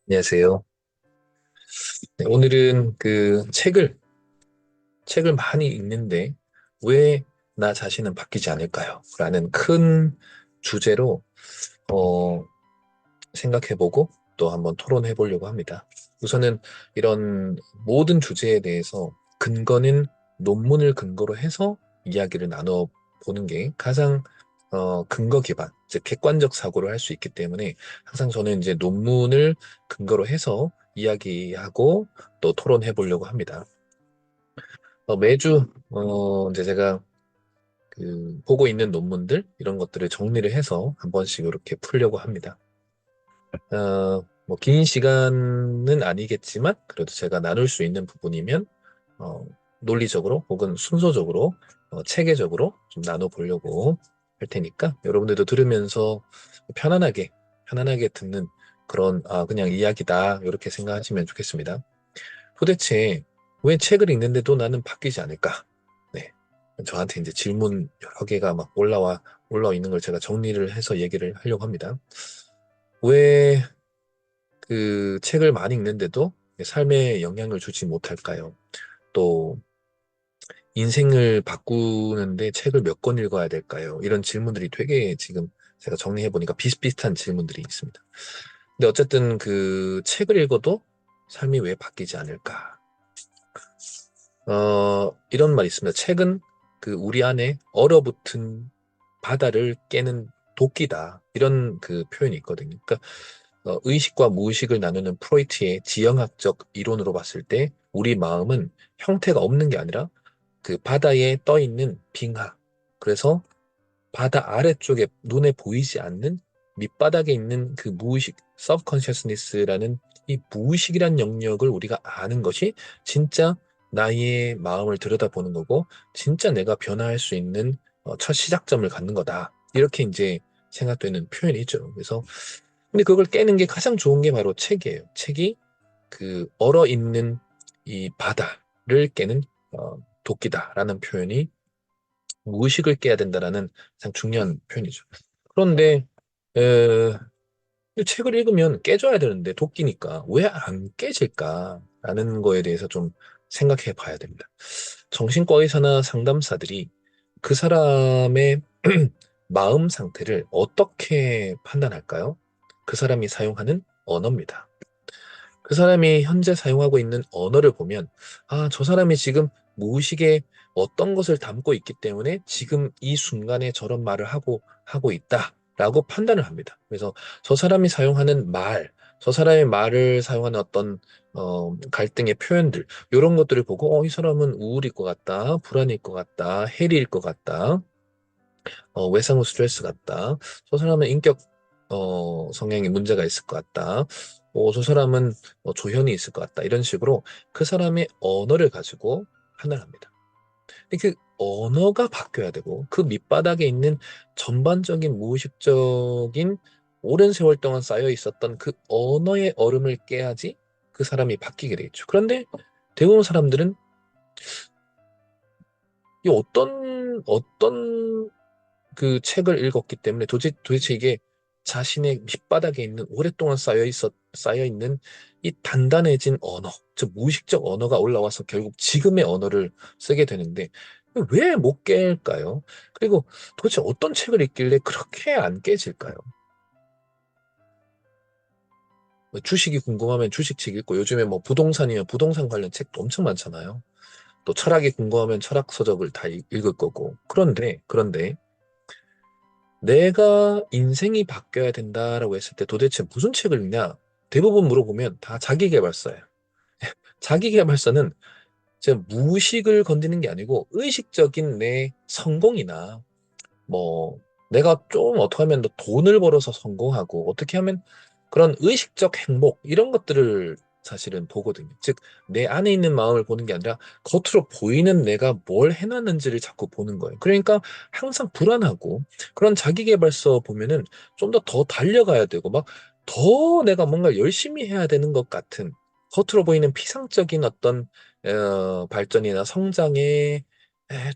안녕하세요. 네, 오늘은 책을 많이 읽는데 왜 나 자신은 바뀌지 않을까요? 라는 큰 주제로 어, 생각해보고 또 한번 토론해 보려고 합니다. 우선은 이런 모든 주제에 대해서 근거는 논문을 근거로 해서 이야기를 나눠 보는 게 가장 근거 기반, 즉 객관적 사고를 할 수 있기 때문에 항상 저는 이제 논문을 근거로 해서 이야기하고 또 토론해 보려고 합니다. 매주 이제 제가 보고 있는 논문들 이런 것들을 정리를 해서 한 번씩 이렇게 풀려고 합니다. 뭐, 긴 시간은 아니겠지만, 그래도 제가 나눌 수 있는 부분이면, 어, 논리적으로 혹은 순서적으로, 체계적으로 좀 나눠보려고 할 테니까, 여러분들도 들으면서 편안하게 듣는 그런, 그냥 이야기다, 이렇게 생각하시면 좋겠습니다. 도대체, 왜 책을 읽는데도 나는 바뀌지 않을까? 네. 저한테 이제 질문 여러 개가 막 올라와 있는 걸 제가 정리를 해서 얘기를 하려고 합니다. 왜 책을 많이 읽는데도 삶에 영향을 주지 못할까요? 또 인생을 바꾸는데 책을 몇 권 읽어야 될까요? 이런 질문들이 되게 지금 제가 정리해 보니까 비슷비슷한 질문들이 있습니다. 근데 어쨌든 책을 읽어도 삶이 왜 바뀌지 않을까? 이런 말이 있습니다. 책은 우리 안에 얼어붙은 바다를 깨는 도끼다. 이런 표현이 있거든요. 그러니까 의식과 무의식을 나누는 프로이트의 지형학적 이론으로 봤을 때 우리 마음은 형태가 없는 게 아니라 바다에 떠 있는 빙하. 그래서 바다 아래쪽에 눈에 보이지 않는 밑바닥에 있는 무의식, subconsciousness라는 이 무의식이란 영역을 우리가 아는 것이 진짜 나의 마음을 들여다보는 거고, 진짜 내가 변화할 수 있는 첫 시작점을 갖는 거다. 이렇게 이제 생각되는 표현이 있죠. 그래서 근데 그걸 깨는 게 가장 좋은 게 바로 책이에요. 책이 얼어 있는 이 바다를 깨는 도끼다라는 표현이 무의식을 깨야 된다라는 가장 중요한 표현이죠. 그런데 에, 이 책을 읽으면 깨져야 되는데 도끼니까 왜 안 깨질까라는 거에 대해서 좀 생각해 봐야 됩니다. 정신과 의사나 상담사들이 그 사람의 마음 상태를 어떻게 판단할까요? 그 사람이 사용하는 언어입니다. 그 사람이 현재 사용하고 있는 언어를 보면, 저 사람이 지금 무의식에 어떤 것을 담고 있기 때문에 지금 이 순간에 저런 말을 하고 있다라고 판단을 합니다. 그래서 저 사람이 사용하는 저 사람의 말을 사용하는 어떤, 갈등의 표현들, 이런 것들을 보고, 이 사람은 우울일 것 같다, 불안일 것 같다, 해리일 것 같다, 외상후 스트레스 같다. 저 사람은 인격 성향에 문제가 있을 것 같다. 저 사람은 조현이 있을 것 같다. 이런 식으로 그 사람의 언어를 가지고 판단합니다. 근데 그 언어가 바뀌어야 되고 그 밑바닥에 있는 전반적인 무의식적인 오랜 세월 동안 쌓여 있었던 그 언어의 얼음을 깨야지 그 사람이 바뀌게 되겠죠. 그런데 대부분 사람들은 이 어떤 책을 읽었기 때문에 도대체 이게 자신의 밑바닥에 있는 오랫동안 쌓여 있는 이 단단해진 언어, 즉 무의식적 언어가 올라와서 결국 지금의 언어를 쓰게 되는데 왜 못 깰까요? 그리고 도대체 어떤 책을 읽길래 그렇게 안 깨질까요? 뭐 주식이 궁금하면 주식책 읽고 요즘에 뭐 부동산이면 부동산 관련 책도 엄청 많잖아요. 또 철학이 궁금하면 철학 서적을 다 읽을 거고. 그런데 내가 인생이 바뀌어야 된다라고 했을 때 도대체 무슨 책을 읽냐? 대부분 물어보면 다 자기계발서예요. 자기계발서는 제 무의식을 건드는 게 아니고 의식적인 내 성공이나 뭐 내가 좀 어떻게 하면 더 돈을 벌어서 성공하고 어떻게 하면 그런 의식적 행복 이런 것들을 사실은 보거든요. 즉 내 안에 있는 마음을 보는 게 아니라 겉으로 보이는 내가 뭘 해놨는지를 자꾸 보는 거예요. 그러니까 항상 불안하고 그런 자기계발서 보면은 좀 더 달려가야 되고 막 더 내가 뭔가 열심히 해야 되는 것 같은 겉으로 보이는 피상적인 어떤 발전이나 성장에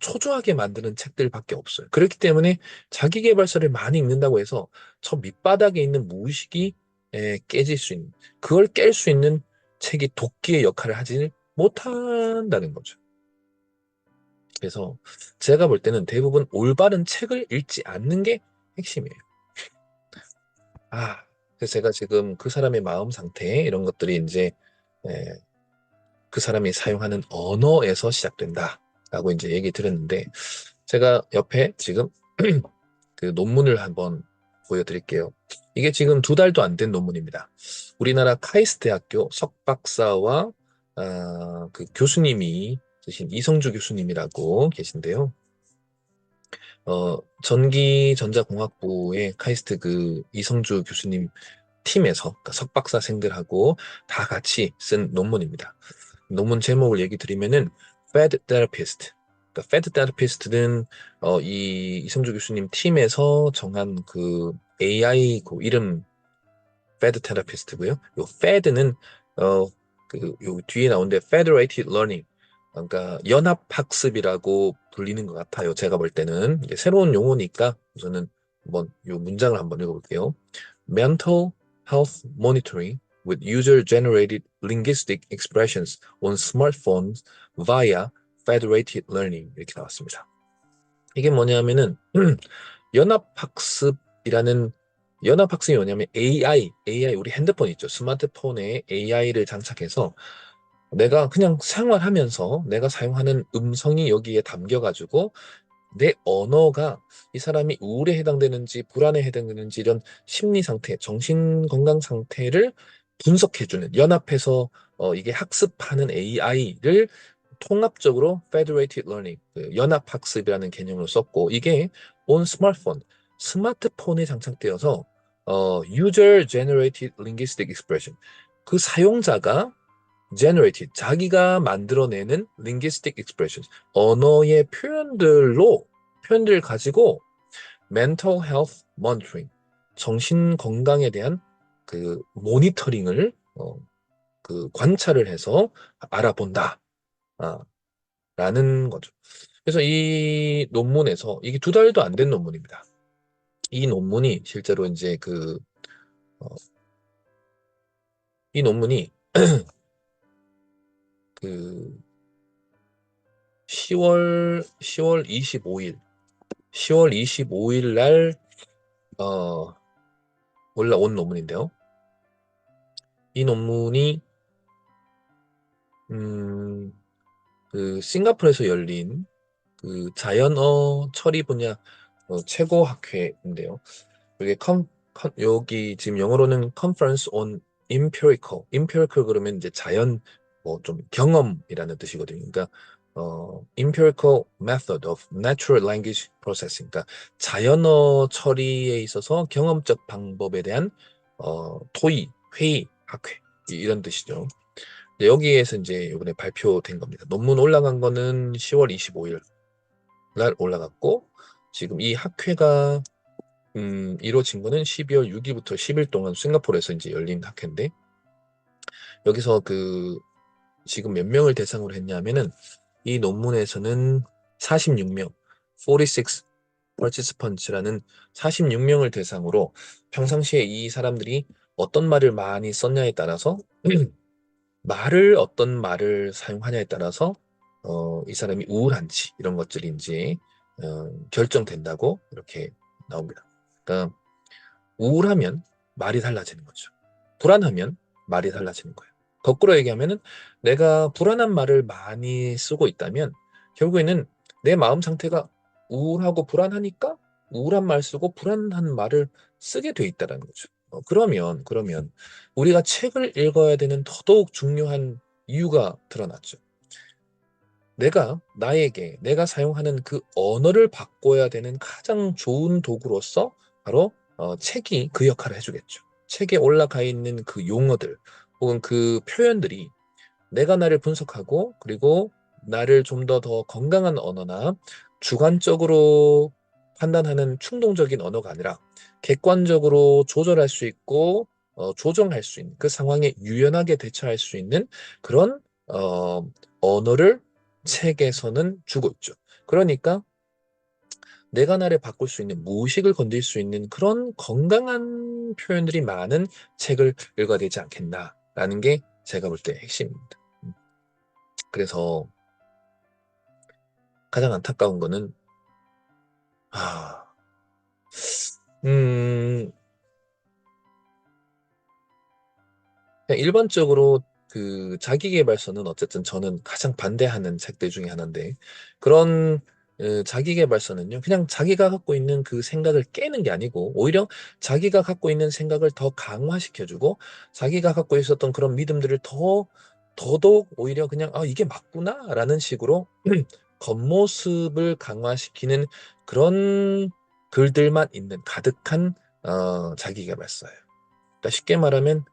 초조하게 만드는 책들밖에 없어요. 그렇기 때문에 자기계발서를 많이 읽는다고 해서 저 밑바닥에 있는 무의식이 깨질 수 있는, 그걸 깰 수 있는 책이 도끼의 역할을 하지 못한다는 거죠. 그래서 제가 볼 때는 대부분 올바른 책을 읽지 않는 게 핵심이에요. 그래서 제가 지금 그 사람의 마음 상태, 이런 것들이 이제, 에, 그 사람이 사용하는 언어에서 시작된다라고 이제 얘기 드렸는데, 제가 옆에 지금 그 논문을 한번 보여드릴게요. 이게 지금 2달도 안 된 논문입니다. 우리나라 카이스트 대학교 석박사와 그 교수님이 쓰신 이성주 교수님이라고 계신데요. 전기전자공학부의 카이스트 그 이성주 교수님 팀에서, 그러니까 석박사생들하고 다 같이 쓴 논문입니다. 논문 제목을 얘기 드리면은 Fed Therapist. 그러니까 Fed Therapist는 이 이성주 교수님 팀에서 정한 그 AI 그 이름 Fed Therapist고요. 요 Fed는 요 뒤에 나오는데 Federated Learning. 그러니까 연합학습이라고 불리는 것 같아요. 제가 볼 때는 이게 새로운 용어니까 우선은 한번 요 문장을 한번 읽어볼게요. Mental Health Monitoring with User-Generated Linguistic Expressions on Smartphones via Federated Learning 이렇게 나왔습니다. 이게 뭐냐면은 연합학습이라는 연합학습이 뭐냐면 AI 우리 핸드폰 있죠. 스마트폰에 AI를 장착해서 내가 그냥 생활하면서 내가 사용하는 음성이 여기에 담겨가지고 내 언어가 이 사람이 우울에 해당되는지 불안에 해당되는지 이런 심리 상태, 정신 건강 상태를 분석해주는 연합해서 이게 학습하는 AI를 통합적으로 Federated Learning, 그 연합학습이라는 개념으로 썼고 이게 on 스마트폰, 스마트폰에 장착되어서 User Generated Linguistic Expression, 그 사용자가 generated, 자기가 만들어내는 linguistic expressions, 언어의 표현들을 가지고 mental health monitoring, 정신 건강에 대한 그 모니터링을 그 관찰을 해서 알아본다. 라는 거죠. 그래서 이 논문에서 이게 2달도 안 된 논문입니다. 이 논문이 실제로 이제 어, 이 논문이 그 10월 25일 10월 25일 날 어, 올라온 논문인데요. 이 논문이 음, 그 싱가포르에서 열린 그 자연어 처리 분야 최고 학회인데요. 여기 여기 지금 영어로는 Conference on Empirical 그러면 이제 자연 뭐 좀 경험이라는 뜻이거든요. 그러니까 Empirical Method of Natural Language Processing, 그러니까 자연어 처리에 있어서 경험적 방법에 대한 토의, 회의, 학회 이런 뜻이죠. 네, 여기에서 이제 이번에 발표된 겁니다. 논문 올라간 거는 10월 25일 날 올라갔고 지금 이 학회가 이루어진 거는 12월 6일부터 10일 동안 싱가포르에서 이제 열린 학회인데 여기서 지금 몇 명을 대상으로 했냐면은 이 논문에서는 46명, 46 participants라는 46명을 대상으로 평상시에 이 사람들이 어떤 말을 많이 썼냐에 따라서 어떤 말을 사용하냐에 따라서 이 사람이 우울한지 이런 것들인지 결정된다고 이렇게 나옵니다. 그러니까 우울하면 말이 달라지는 거죠. 불안하면 말이 달라지는 거예요. 거꾸로 얘기하면은 내가 불안한 말을 많이 쓰고 있다면 결국에는 내 마음 상태가 우울하고 불안하니까 우울한 말 쓰고 불안한 말을 쓰게 돼 있다는 거죠. 그러면 우리가 책을 읽어야 되는 더더욱 중요한 이유가 드러났죠. 내가 사용하는 그 언어를 바꿔야 되는 가장 좋은 도구로서 바로 책이 그 역할을 해주겠죠. 책에 올라가 있는 그 용어들 혹은 그 표현들이 내가 나를 분석하고 그리고 나를 좀 더 건강한 언어나 주관적으로 판단하는 충동적인 언어가 아니라 객관적으로 조절할 수 있고 조정할 수 있는 그 상황에 유연하게 대처할 수 있는 그런 언어를 책에서는 주고 있죠. 그러니까 내가 나를 바꿀 수 있는, 무의식을 건들 수 있는 그런 건강한 표현들이 많은 책을 읽어야 되지 않겠나라는 게 제가 볼 때 핵심입니다. 그래서 가장 안타까운 거는, 아, 음, 그냥 일반적으로 그 자기계발서는 어쨌든 저는 가장 반대하는 책들 중에 하나인데, 그런 자기계발서는요, 그냥 자기가 갖고 있는 그 생각을 깨는 게 아니고, 오히려 자기가 갖고 있는 생각을 더 강화시켜주고, 자기가 갖고 있었던 그런 믿음들을 더더욱 오히려 그냥, 아, 이게 맞구나라는 식으로 겉모습을 강화시키는 그런 글들만 있는 가득한 자기계발서예요. 그러니까 쉽게 말하면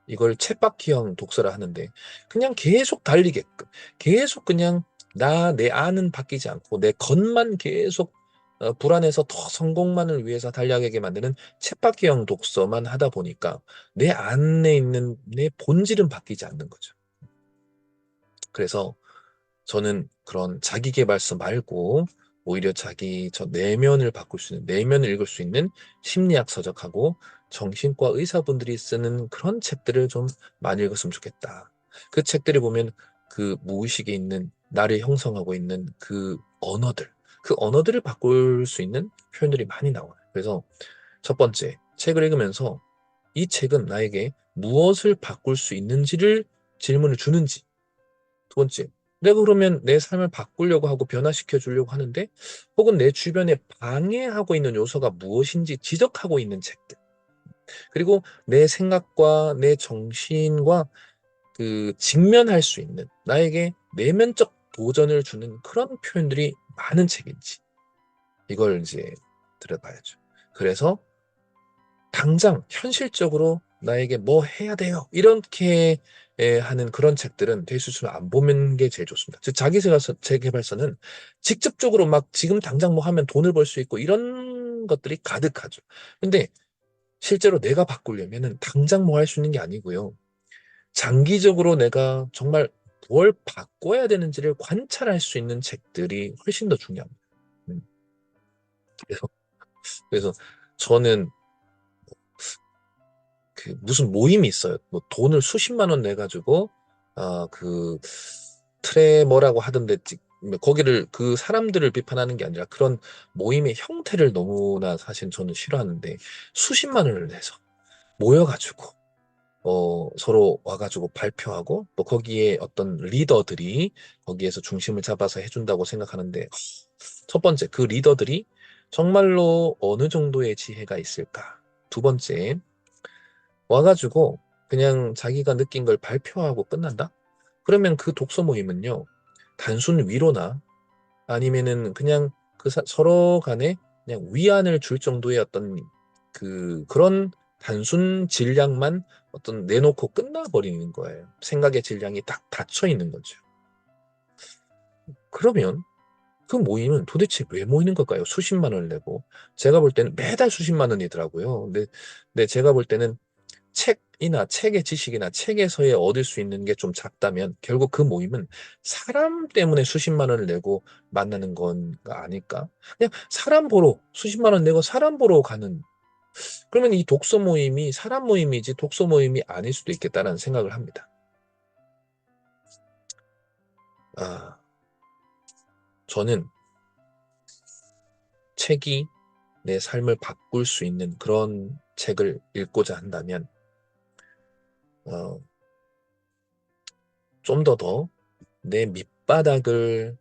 이걸 쳇바퀴형 독서라 하는데, 그냥 계속 달리게끔, 계속 그냥 내 안은 바뀌지 않고 내 겉만 계속 불안해서 더 성공만을 위해서 달려가게 만드는 쳇바퀴형 독서만 하다 보니까 내 안에 있는 내 본질은 바뀌지 않는 거죠. 그래서 저는 그런 자기계발서 말고 오히려 자기 저 내면을 바꿀 수 있는, 내면을 읽을 수 있는 심리학 서적하고 정신과 의사분들이 쓰는 그런 책들을 좀 많이 읽었으면 좋겠다. 그 책들을 보면 그 무의식에 있는 나를 형성하고 있는 그 언어들, 그 언어들을 바꿀 수 있는 표현들이 많이 나와요. 그래서 첫 번째, 책을 읽으면서 이 책은 나에게 무엇을 바꿀 수 있는지를 질문을 주는지, 두 번째, 내가 그러면 내 삶을 바꾸려고 하고 변화시켜 주려고 하는데, 혹은 내 주변에 방해하고 있는 요소가 무엇인지 지적하고 있는 책들. 그리고 내 생각과 내 정신과 그 직면할 수 있는 나에게 내면적 도전을 주는 그런 표현들이 많은 책인지, 이걸 이제 들어봐야죠. 그래서 당장 현실적으로 나에게 뭐 해야 돼요, 이렇게 하는 그런 책들은 될 수 있으면 안 보는 게 제일 좋습니다. 즉 자기개발서는 직접적으로 막 지금 당장 뭐 하면 돈을 벌 수 있고 이런 것들이 가득하죠. 근데 실제로 내가 바꾸려면은 당장 뭐 할 수 있는 게 아니고요. 장기적으로 내가 정말 뭘 바꿔야 되는지를 관찰할 수 있는 책들이 훨씬 더 중요합니다. 음, 그래서 그래서 저는 그 무슨 모임이 있어요. 뭐 돈을 수십만 원 내가지고 그 트레머라고 하던데, 뭐 거기를 그 사람들을 비판하는 게 아니라 그런 모임의 형태를 너무나 사실 저는 싫어하는데, 수십만 원을 내서 모여가지고 서로 와가지고 발표하고 또 거기에 어떤 리더들이 거기에서 중심을 잡아서 해준다고 생각하는데, 첫 번째, 그 리더들이 정말로 어느 정도의 지혜가 있을까? 두 번째, 와가지고 그냥 자기가 느낀 걸 발표하고 끝난다? 그러면 그 독서 모임은요, 단순 위로나 아니면은 그냥 서로 간에 그냥 위안을 줄 정도의 어떤 그런 단순 질량만 어떤 내놓고 끝나버리는 거예요. 생각의 질량이 딱 닫혀 있는 거죠. 그러면 그 모임은 도대체 왜 모이는 걸까요? 수십만 원을 내고. 제가 볼 때는 매달 수십만 원이더라고요. 근데 제가 볼 때는 책의 지식이나 책에서의 얻을 수 있는 게 좀 작다면 결국 그 모임은 사람 때문에 수십만 원을 내고 만나는 건가 아닐까? 그냥 사람 보러 수십만 원 내고 사람 보러 가는, 그러면 이 독서 모임이 사람 모임이지 독서 모임이 아닐 수도 있겠다는 생각을 합니다. 아, 저는 책이 내 삶을 바꿀 수 있는 그런 책을 읽고자 한다면 어, 좀 더 내 밑바닥을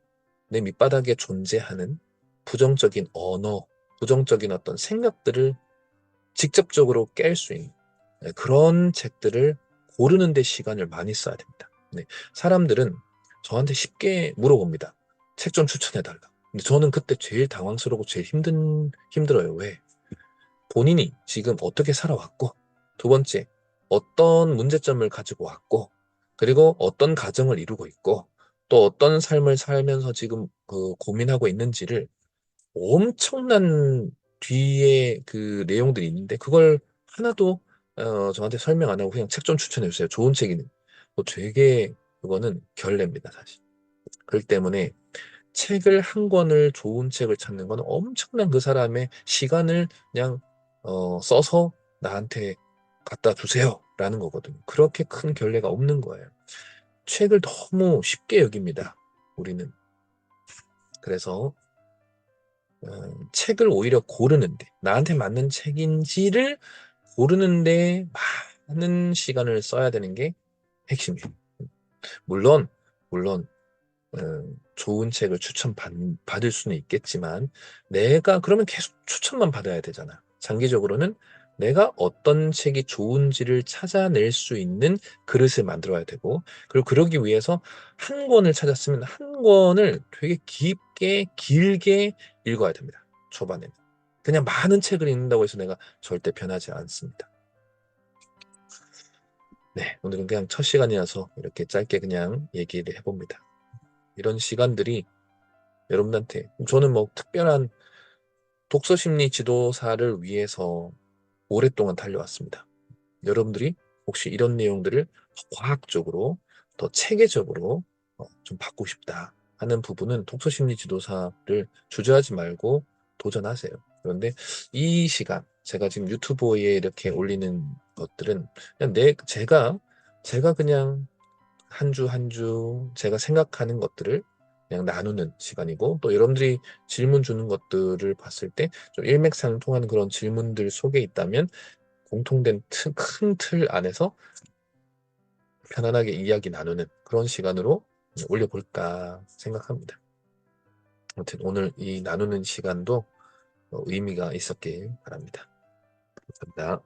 내 밑바닥에 존재하는 부정적인 언어, 부정적인 어떤 생각들을 직접적으로 깰 수 있는 그런 책들을 고르는 데 시간을 많이 써야 됩니다. 네, 사람들은 저한테 쉽게 물어봅니다. 책 좀 추천해달라. 근데 저는 그때 제일 당황스러우고 제일 힘들어요. 왜? 본인이 지금 어떻게 살아왔고, 두 번째, 어떤 문제점을 가지고 왔고, 그리고 어떤 가정을 이루고 있고, 또 어떤 삶을 살면서 지금 그 고민하고 있는지를 엄청난 뒤에 그 내용들이 있는데, 그걸 하나도 저한테 설명 안 하고 그냥 책 좀 추천해 주세요. 좋은 책이는. 되게 그거는 결례입니다, 사실. 그렇기 때문에 책을 한 권을 좋은 책을 찾는 건 엄청난 그 사람의 시간을 그냥 써서 나한테 갖다 주세요라는 거거든요. 그렇게 큰 결례가 없는 거예요. 책을 너무 쉽게 여깁니다. 우리는. 그래서 책을 오히려 고르는데 나한테 맞는 책인지를 고르는데 많은 시간을 써야 되는 게 핵심이에요. 물론 물론 어, 좋은 책을 받을 수는 있겠지만 내가 그러면 계속 추천만 받아야 되잖아. 장기적으로는 내가 어떤 책이 좋은지를 찾아낼 수 있는 그릇을 만들어야 되고 그리고 그러기 위해서 한 권을 찾았으면 한 권을 되게 깊게 길게 읽어야 됩니다. 초반에는. 그냥 많은 책을 읽는다고 해서 내가 절대 변하지 않습니다. 네, 오늘은 그냥 첫 시간이라서 이렇게 짧게 그냥 얘기를 해봅니다. 이런 시간들이 여러분한테 저는 뭐 특별한 독서 심리 지도사를 위해서 오랫동안 달려왔습니다. 여러분들이 혹시 이런 내용들을 과학적으로 더 체계적으로 좀 받고 싶다 하는 부분은 독서 심리 지도사를 주저하지 말고 도전하세요. 그런데 이 시간 제가 지금 유튜브에 이렇게 올리는 것들은 그냥 제가 그냥 한 주 한 주 제가 생각하는 것들을 그냥 나누는 시간이고 또 여러분들이 질문 주는 것들을 봤을 때 좀 일맥상통하는 그런 질문들 속에 있다면 공통된 큰 틀 안에서 편안하게 이야기 나누는 그런 시간으로 올려볼까 생각합니다. 아무튼 오늘 이 나누는 시간도 의미가 있었길 바랍니다. 감사합니다.